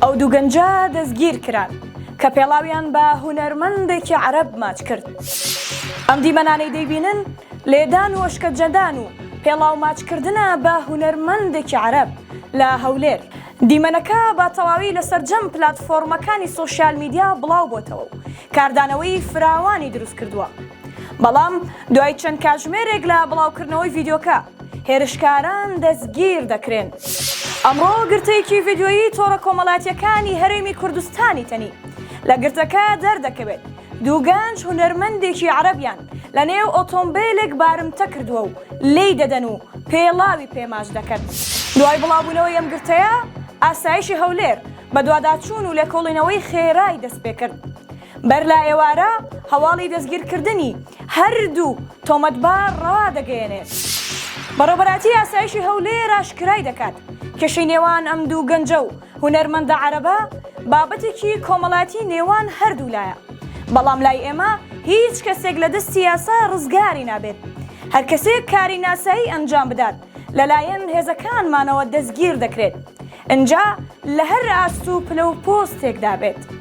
ئەو دوو گەنجە دەستگیر کران کە پێڵاویان بە هونەرمەندێکی عەرەب ماچ کرد. ئەم دیمەنانەی دەیبینن لێدان و ئەشکەنجەدان و پێڵاو ماچکردنە بە هونەرمەندێکی عەرەب لە هەولێر. دیمەنەکە بە تەواوی لەسەر جەم پلاتفۆرمەکانی سۆشیال میدیا بڵاو بۆتەوە و کاردانەوەی فراوانی دروست کردووە. بەڵام دوای چەند کاتژمێرێک لە بڵاوکردنەوەی ڤیدیۆکە هێرشکاران دەستگیر دەکرێن. ئەمڕۆ گرتەیەکی ڤیدیۆیی تۆڕە کۆمەڵاتیەکانی هەرێمی کوردستانی تەنی لە گرتەکە دەردەکەوێت دوو گەنج هونەرمەندێکی عەرەبیان لە نێو ئۆتۆمبیلێک بارمتە کردووە و لێی دەدەن و پێڵاوی پێماچ دەکەن. دوای بڵاوبوونەوەی ئەم گرتەیە ئاسایشی هەولێر بە دوواداچوون و لێکۆڵینەوەی خێرای دەست پێ کرد. بەر لە ئێوارە هەواڵی دەستگیرکردنی هەردوو تۆمەتبار ڕادەگەیەنێت. بەڕێوەبەراتی ئاسایشی هەولێر ئاشکرای دەکات کێشەی نێوان ئەم دوو گەنجە و هونەرمەندە عەرەبە بابەتێکی کۆمەڵاتی نێوان هەردوولایە. بەڵام لای ئێمە هیچ کەسێک لە دەستی یاسا ڕزگاری نابێت. هەر کەسێک کاری ناسایی ئەنجام بدات لەلایەن هێزەکانمانەوە دەستگیر دەکرێت. ئەنجا لە هەر ئاست و پلە و پۆستێکدا بێت.